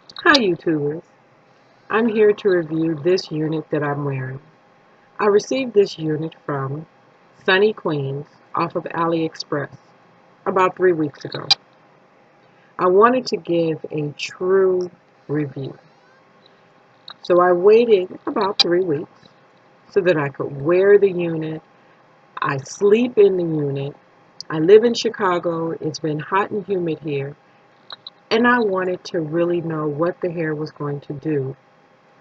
Hi YouTubers, I'm here to review this unit that I'm wearing. I received this unit from Sunny Queens off of AliExpress about 3 weeks ago. I wanted to give a true review, so I waited about 3 weeks so that I could wear the unit. I sleep in the unit. I live in Chicago. It's been hot and humid here, and I wanted to really know what the hair was going to do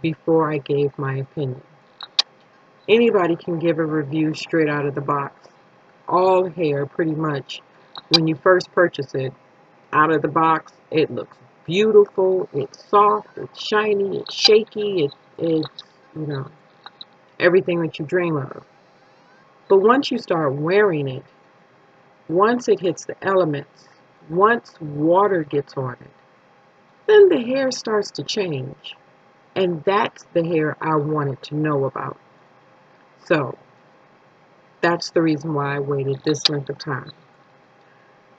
before I gave my opinion. Anybody can give a review straight out of the box. All hair, pretty much, when you first purchase it out of the box, it looks beautiful, it's soft, it's shiny, it's shaky, it's, you know, everything that you dream of. But once you start wearing it, once it hits the elements, once water gets on it, then the hair starts to change. And that's the hair I wanted to know about. So, that's the reason why I waited this length of time.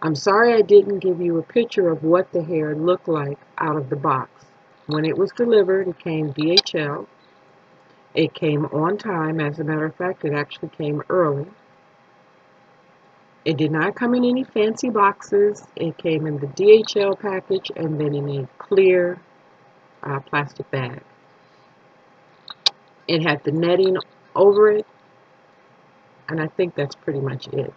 I'm sorry I didn't give you a picture of what the hair looked like out of the box. When it was delivered, it came DHL. It came on time. As a matter of fact, it actually came early. It did not come in any fancy boxes. It came in the DHL package and then in a clear plastic bag. It had the netting over it, and I think that's pretty much it.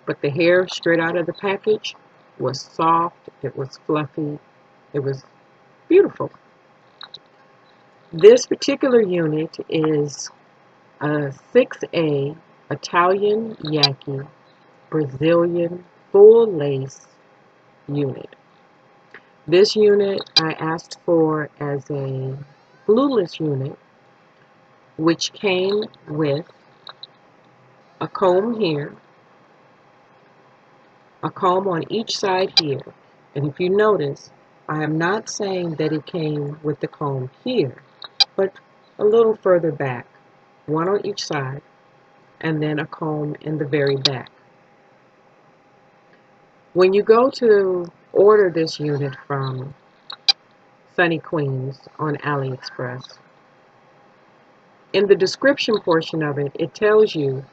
But the hair straight out of the package was soft, it was fluffy, it was beautiful. This particular unit is a 6A Italian Yaki Brazilian full lace unit. This unit I asked for as a glueless unit, which came with a comb here, a comb on each side here. And if you notice, I am not saying that it came with the comb here, but a little further back, one on each side, and then a comb in the very back. When you go to order this unit from Sunny Queens on AliExpress, in the description portion of it, it tells you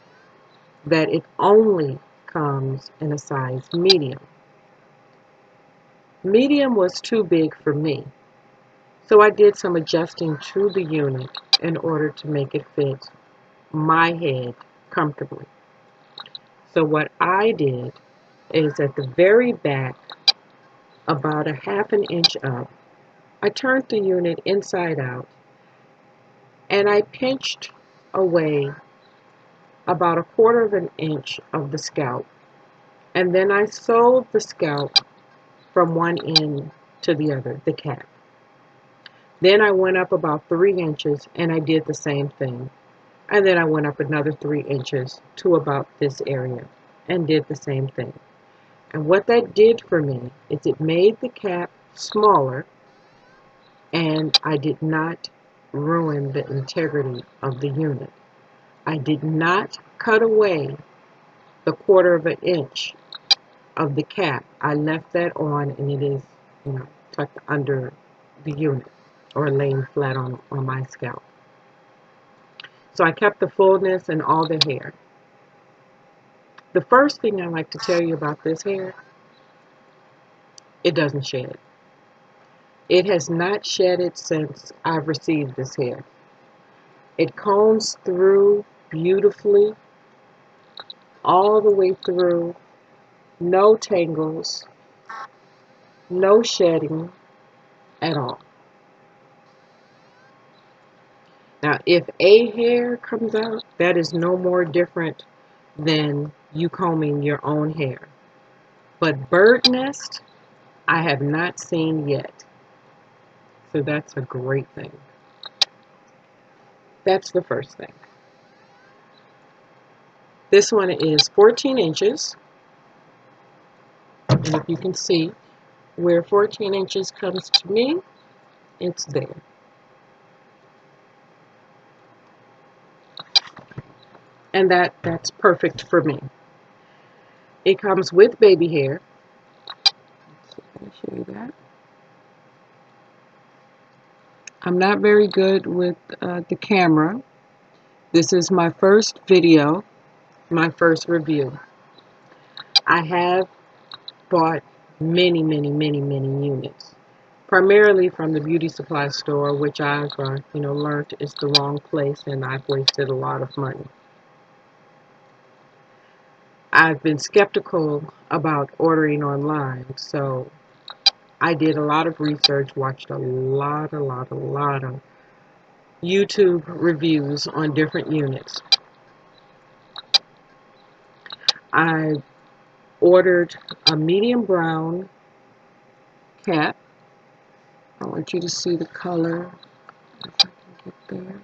that it only comes in a size medium. Medium was too big for me, so I did some adjusting to the unit in order to make it fit my head comfortably. So what I did is at the very back, about a half an inch up, I turned the unit inside out and I pinched away about a quarter of an inch of the scalp, and then I sewed the scalp from one end to the other, the cap. Then I went up about 3 inches and I did the same thing. And then I went up another 3 inches to about this area and did the same thing. And what that did for me is it made the cap smaller, and I did not ruin the integrity of the unit. I did not cut away the quarter of an inch of the cap. I left that on, and it is, tucked under the unit or laying flat on my scalp. So I kept the fullness and all the hair. The first thing I like to tell you about this hair, it doesn't shed. It has not shedded since I've received this hair. It combs through beautifully, all the way through, no tangles, no shedding at all. Now, if a hair comes out, that is no more different than you combing your own hair. But bird nest, I have not seen yet. So that's a great thing. That's the first thing. This one is 14 inches. And if you can see where 14 inches comes to me, it's there. And that's perfect for me. It comes with baby hair. Let me show you that. I'm not very good with the camera. This is my first video, my first review. I have bought many, many, many, many units, primarily from the beauty supply store, which I've, learned is the wrong place, and I've wasted a lot of money. I've been skeptical about ordering online, so I did a lot of research, watched a lot of YouTube reviews on different units. I ordered a medium brown cap. I want you to see the color. If I can get there.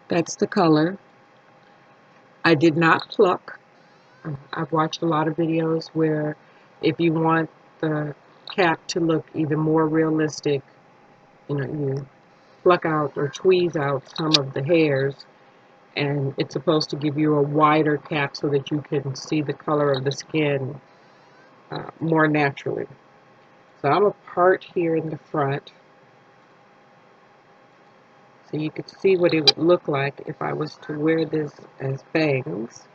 That's the color. I did not pluck. I've watched a lot of videos where if you want the cap to look even more realistic, you pluck out or tweeze out some of the hairs, and it's supposed to give you a wider cap so that you can see the color of the skin more naturally. So I'm a part here in the front, so you could see what it would look like if I was to wear this as bangs.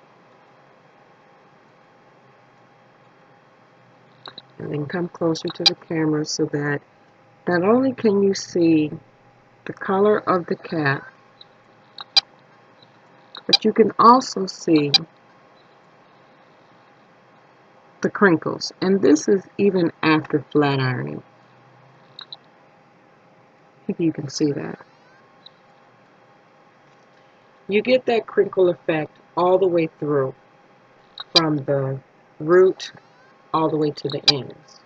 And then come closer to the camera so that not only can you see the color of the cap, but you can also see the crinkles. And this is even after flat ironing. If you can see that. You get that crinkle effect all the way through, from the root all the way to the ends.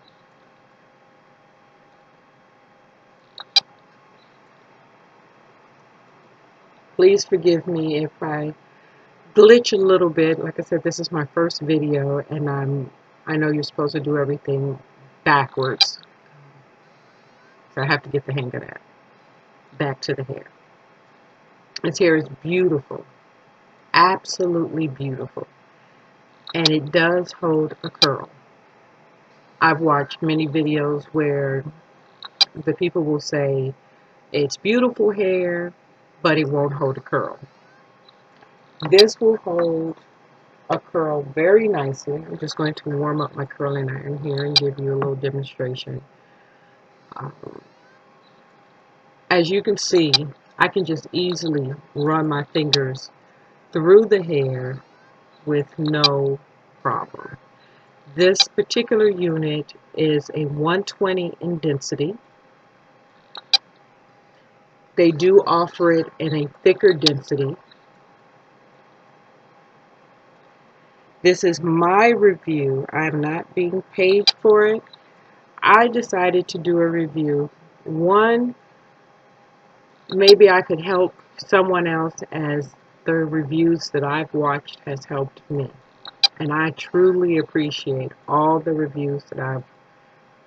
Please forgive me if I glitch a little bit. Like I said, this is my first video, and I know you're supposed to do everything backwards. So I have to get the hang of that. Back to the hair. This hair is beautiful. Absolutely beautiful. And it does hold a curl. I've watched many videos where the people will say, it's beautiful hair, but it won't hold a curl. This will hold a curl very nicely. I'm just going to warm up my curling iron here and give you a little demonstration. As you can see, I can just easily run my fingers through the hair with no problem. This particular unit is a 120 in density. They do offer it in a thicker density. This is my review. I'm not being paid for it. I decided to do a review. One, maybe I could help someone else, as the reviews that I've watched has helped me. And I truly appreciate all the reviews that I've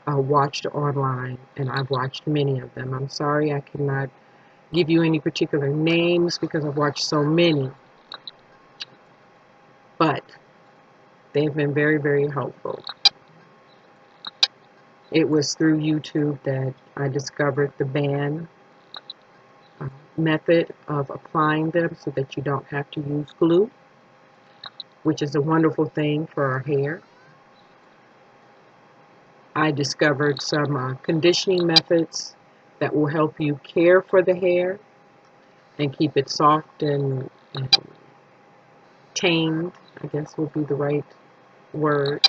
watched online, and I've watched many of them. I'm sorry I cannot give you any particular names because I've watched so many, but they've been very, very helpful. It was through YouTube that I discovered the band method of applying them so that you don't have to use glue, which is a wonderful thing for our hair. I discovered some conditioning methods that will help you care for the hair and keep it soft and tamed, I guess would be the right word.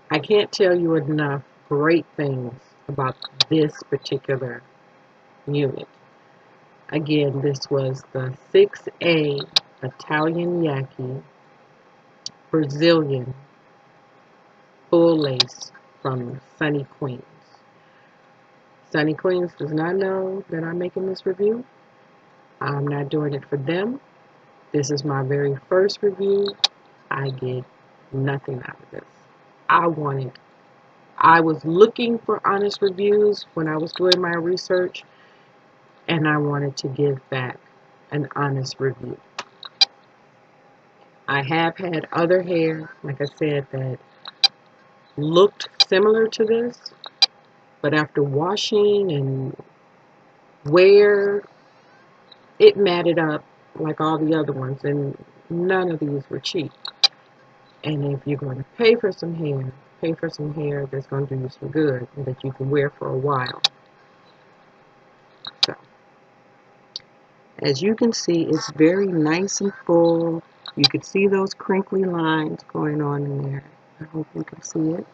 I can't tell you enough great things about this particular unit. Again, this was the 6A Italian Yaki Brazilian full lace from Sunny Queens. Sunny Queens does not know that I'm making this review. I'm not doing it for them. This is my very first review. I get nothing out of this. I was looking for honest reviews when I was doing my research, and I wanted to give back an honest review. I have had other hair, like I said, that looked similar to this, But after washing and wear, it matted up like all the other ones, and none of these were cheap. And if you're going to pay for some hair, pay for some hair that's going to do you some good and that you can wear for a while. So, as you can see, it's very nice and full. You can see those crinkly lines going on in there. I hope you can see it.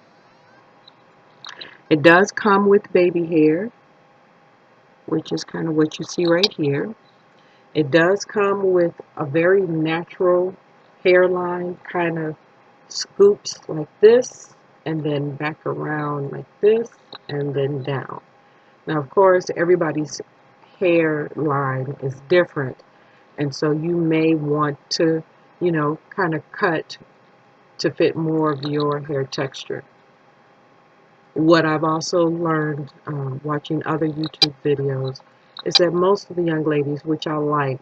It does come with baby hair, which is kind of what you see right here. It does come with a very natural hairline, kind of scoops like this, and then back around like this, and then down. Now, of course, everybody's hairline is different, and so you may want to, kind of cut to fit more of your hair texture. What I've also learned watching other YouTube videos is that most of the young ladies, which I like,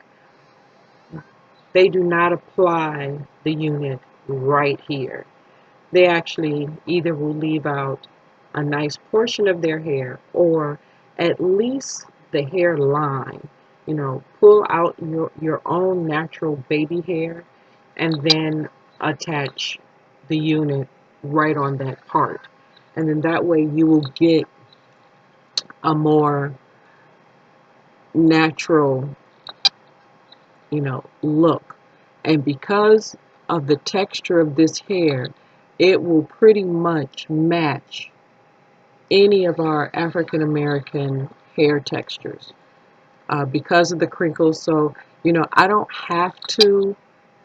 they do not apply the unit right here. They actually either will leave out a nice portion of their hair or at least the hairline. Pull out your own natural baby hair and then attach the unit right on that part. And then that way you will get a more natural, look. And because of the texture of this hair, it will pretty much match any of our African American hair textures because of the crinkles. So, I don't have to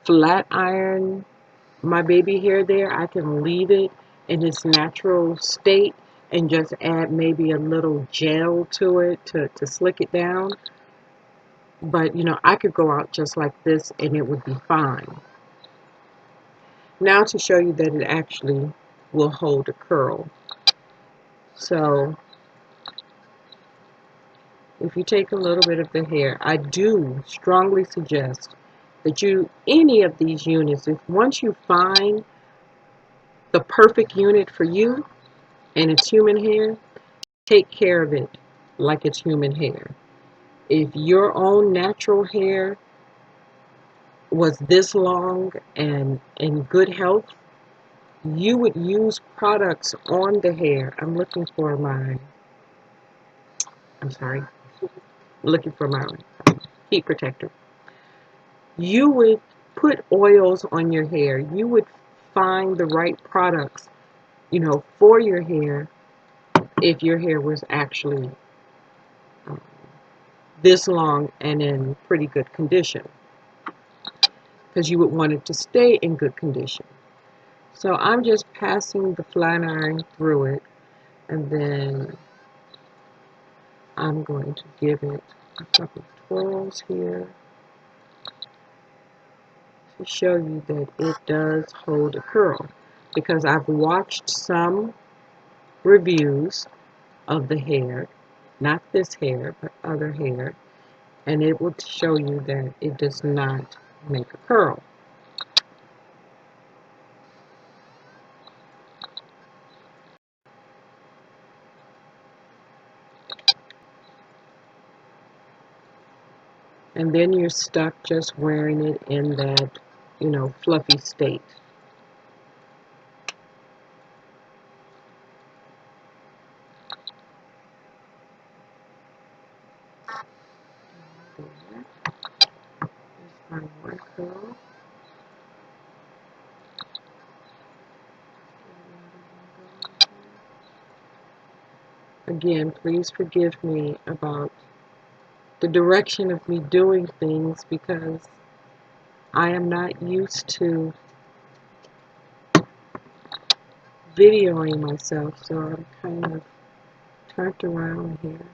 flat iron my baby hair there. I can leave it in its natural state and just add maybe a little gel to it to slick it down. But, I could go out just like this and it would be fine. Now to show you that it actually will hold a curl. So if you take a little bit of the hair, I do strongly suggest that any of these units, if once you find the perfect unit for you and it's human hair, take care of it like it's human hair. If your own natural hair was this long and in good health, you would use products on the hair. I'm sorry, looking for my heat protector. You would put oils on your hair. You would find the right products, for your hair if your hair was actually this long and in pretty good condition, because you would want it to stay in good condition. So I'm just passing the flat iron through it, and then I'm going to give it a couple of twirls here to show you that it does hold a curl, because I've watched some reviews of the hair, not this hair, but other hair, and it will show you that it does not make a curl. And then you're stuck just wearing it in that, fluffy state. Here's my one curl. Again, please forgive me about the direction of me doing things, because I am not used to videoing myself, so I'm kind of turned around here.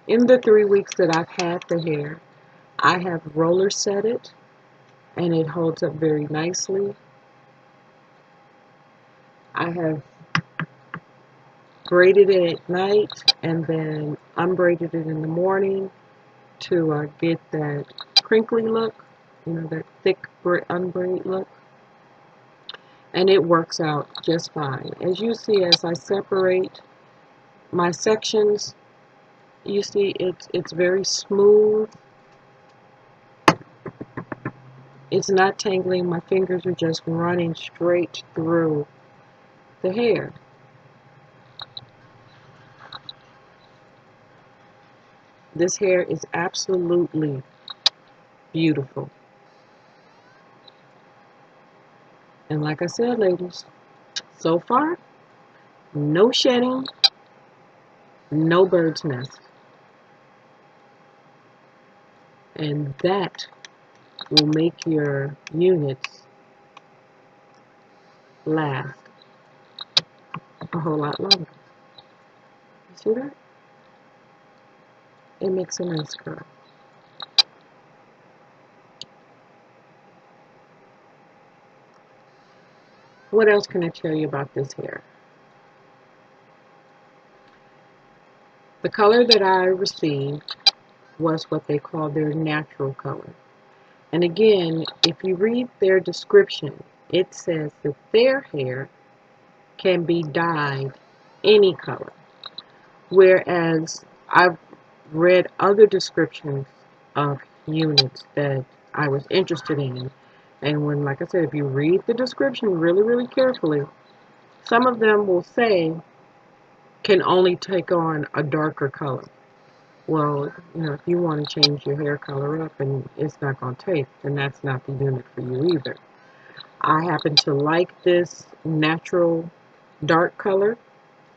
In the 3 weeks that I've had the hair, I have roller set it, and it holds up very nicely. I have braided it at night and then unbraided it in the morning to get that crinkly look, that thick unbraid look. And it works out just fine. As you see, as I separate my sections, you see it's very smooth. It's not tangling. My fingers are just running straight through the hair. This hair is absolutely beautiful. And like I said, ladies, so far, no shedding, no bird's nest. And that will make your units last a whole lot longer. You see that? It makes a nice curl. What else can I tell you about this hair? The color that I received was what they call their natural color. And again, if you read their description, it says that their hair can be dyed any color. Whereas I've read other descriptions of units that I was interested in. And when, like I said, if you read the description really, really carefully, some of them will say can only take on a darker color. Well, if you want to change your hair color up and it's not going to take, then that's not the unit for you either. I happen to like this natural dark color.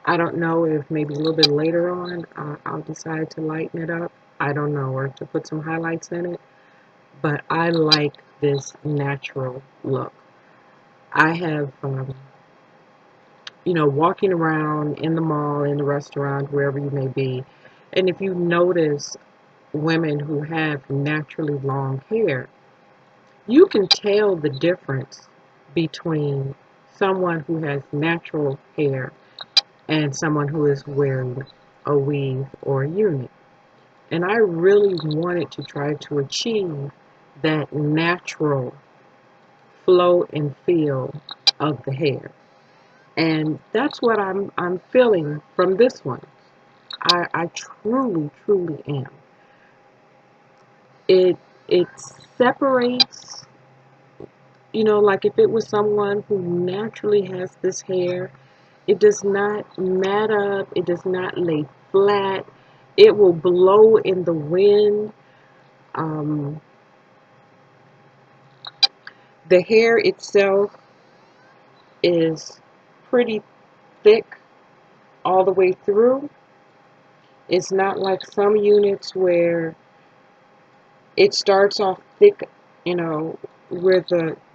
I don't know if maybe a little bit later on I'll decide to lighten it up. I don't know, or to put some highlights in it. But I like this natural look. I have, walking around in the mall, in the restaurant, wherever you may be, and if you notice women who have naturally long hair, you can tell the difference between someone who has natural hair and someone who is wearing a weave or a unit. And I really wanted to try to achieve that natural flow and feel of the hair. And that's what I'm feeling from this one. I truly, truly am. It separates, like if it was someone who naturally has this hair, it does not mat up, it does not lay flat, it will blow in the wind. Um, the hair itself is pretty thick all the way through. It's not like some units where it starts off thick, where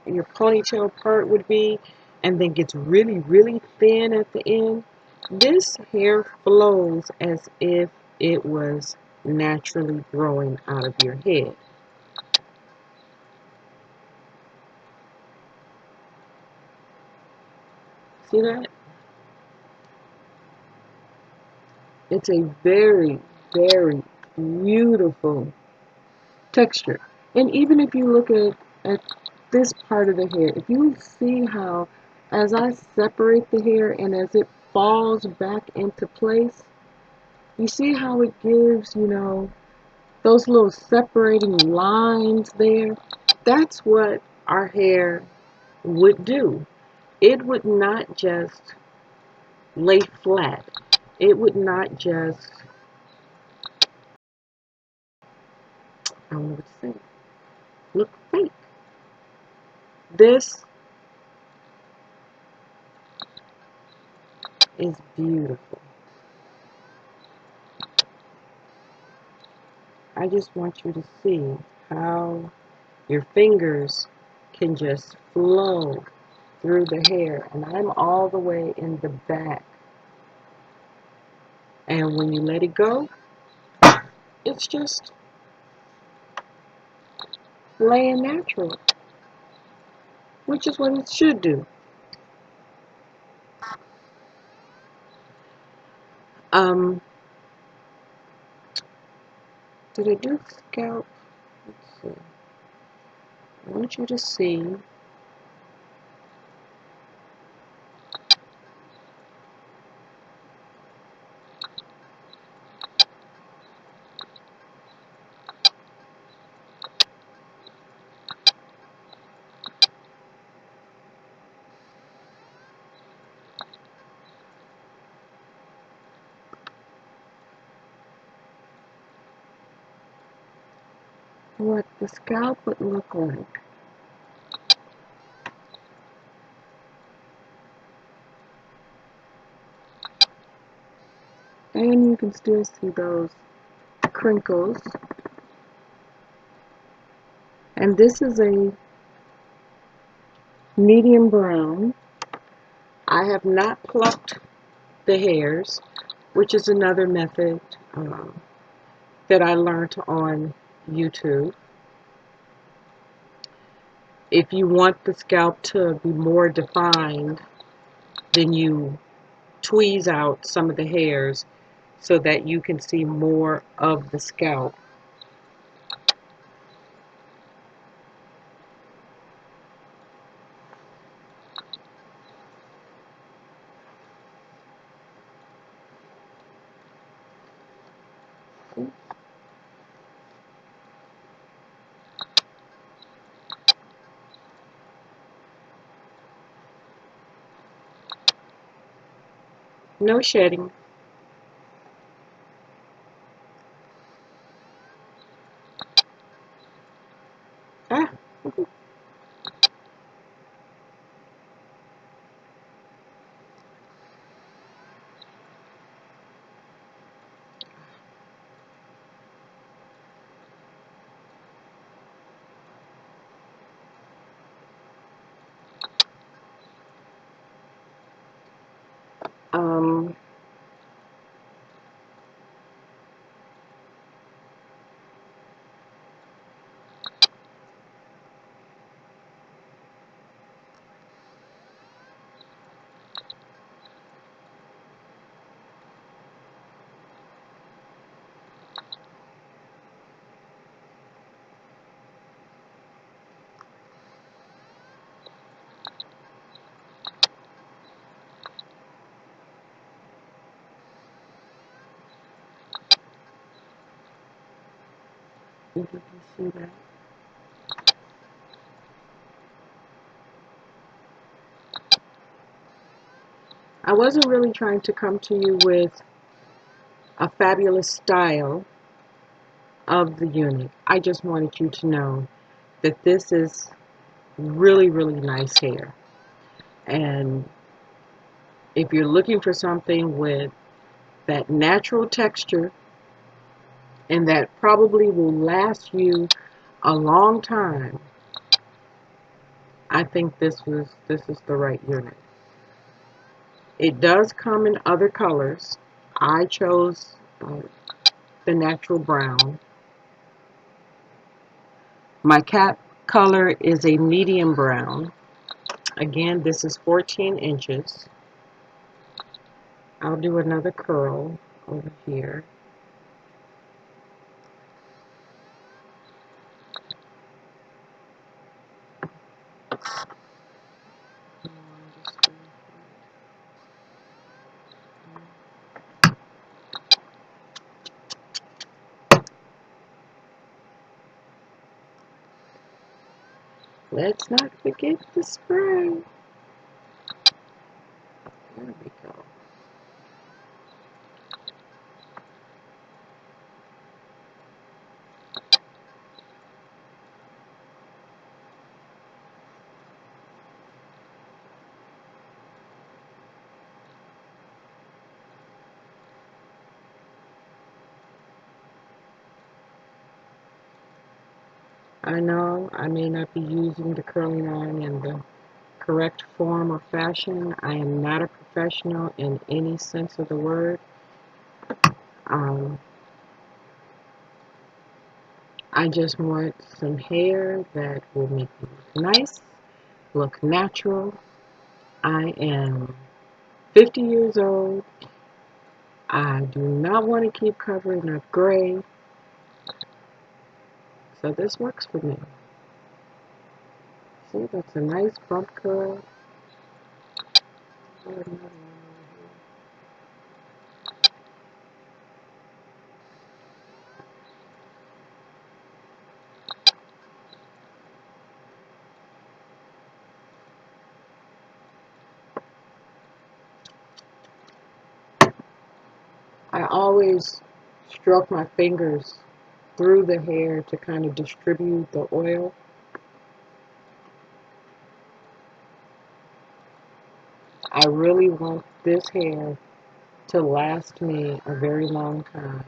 your ponytail part would be, and then gets really, really thin at the end. This hair flows as if it was naturally growing out of your head. See that? It's a very, very beautiful texture. And even if you look at this part of the hair, if you see how as I separate the hair and as it falls back into place, you see how it gives, those little separating lines there? That's what our hair would do. It would not just lay flat. It would not just, I don't know what to say, look fake. This is beautiful. I just want you to see how your fingers can just flow through the hair. And I'm all the way in the back. And when you let it go, it's just laying natural, which is what it should do. Um, did I do scalp? Let's see. I want you to see what the scalp would look like. And you can still see those crinkles. And this is a medium brown. I have not plucked the hairs, which is another method that I learned on YouTube. If you want the scalp to be more defined, then you tweeze out some of the hairs so that you can see more of the scalp. No shedding. Ah, um, if you can see that. I wasn't really trying to come to you with a fabulous style of the unit. I just wanted you to know that this is really, really nice hair. And if you're looking for something with that natural texture and that probably will last you a long time, I think this is the right unit. It does come in other colors. I chose the natural brown. My cap color is a medium brown. Again, this is 14 inches. I'll do another curl over here. Let's not forget the spray. There we go. I know I may not be using the curling iron in the correct form or fashion. I am not a professional in any sense of the word. Um, I just want some hair that will make me look nice, look natural. I am 50 years old, I do not want to keep covering up gray, so this works for me. See, that's a nice bump curl. I always stroke my fingers through the hair to kind of distribute the oil. I really want this hair to last me a very long time.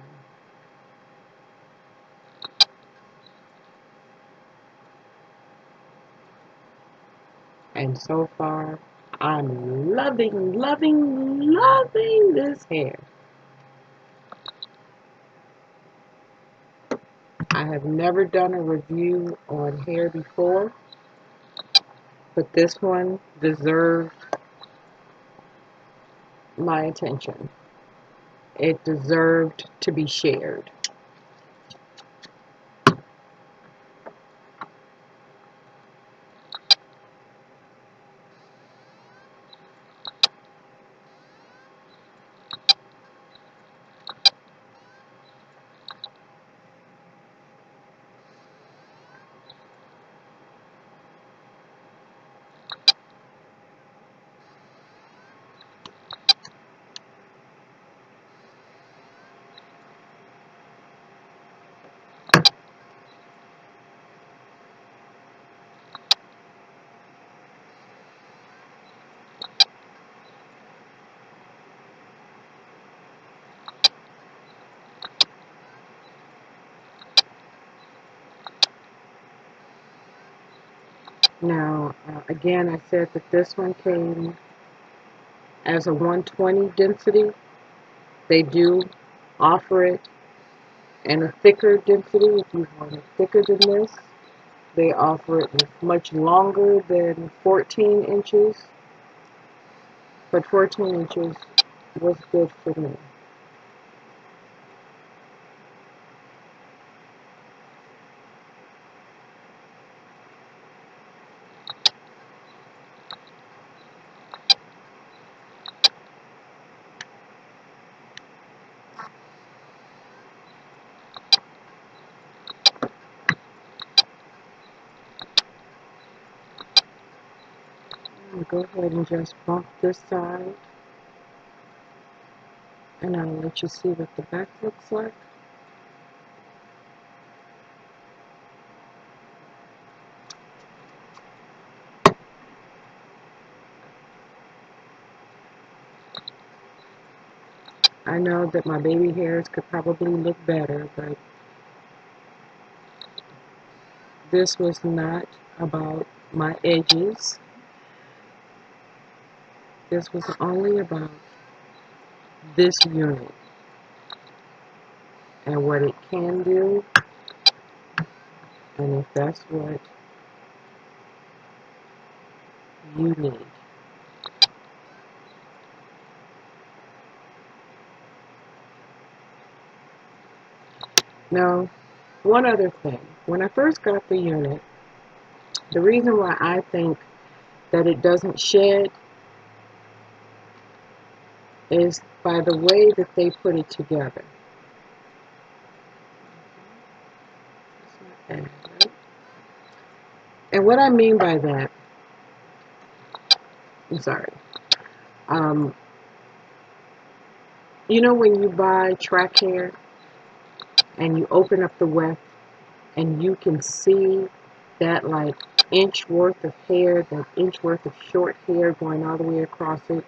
And so far, I'm loving, loving, loving this hair. I have never done a review on hair before, but this one deserved my attention. It deserved to be shared. Now, again, I said that this one came as a 120 density. They do offer it in a thicker density if you want it thicker than this. They offer it much longer than 14 inches, but 14 inches was good for me. I'm going to go ahead and just bump this side, and I'll let you see what the back looks like. I know that my baby hairs could probably look better, but this was not about my edges. This was only about this unit and what it can do, and if that's what you need. Now, one other thing. When I first got the unit, the reason why I think that it doesn't shed is by the way that they put it together. Right? And what I mean by that, I'm sorry, um, you know when you buy track hair and you open up the weft and you can see that like inch worth of hair, that inch worth of short hair going all the way across it?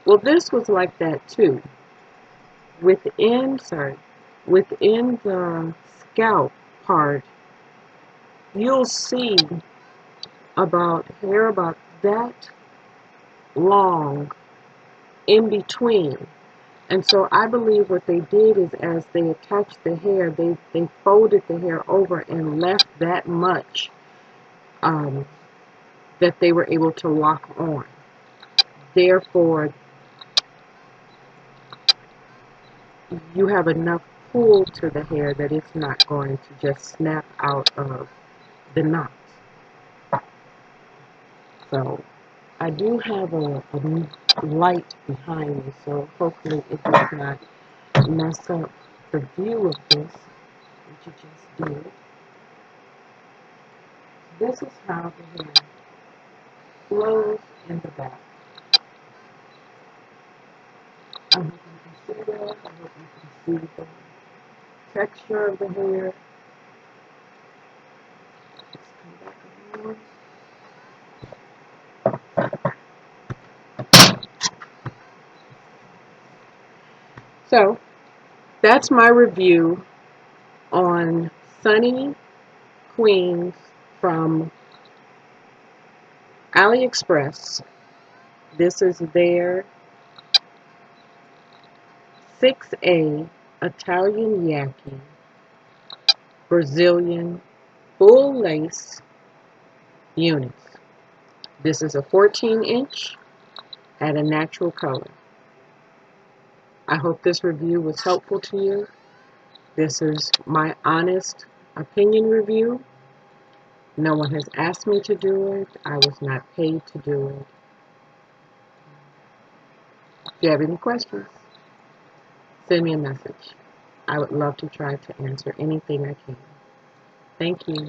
Well, this was like that too. Within the scalp part, you'll see about hair about that long in between. And so I believe what they did is as they attached the hair, they folded the hair over and left that much that they were able to lock on. Therefore, you have enough pull to the hair that it's not going to just snap out of the knot. So I do have a light behind me, so hopefully it does not mess up the view of this, which you just did. This is how the hair flows in the back. I hope you can see that. I hope you can see the texture of the hair. Let's come back around. So that's my review on Sunny Queens from AliExpress. This is their 6A Italian Yaki Brazilian full lace units. This is a 14-inch at a natural color. I hope this review was helpful to you. This is my honest opinion review. No one has asked me to do it. I was not paid to do it. If you have any questions, send me a message. I would love to try to answer anything I can. Thank you.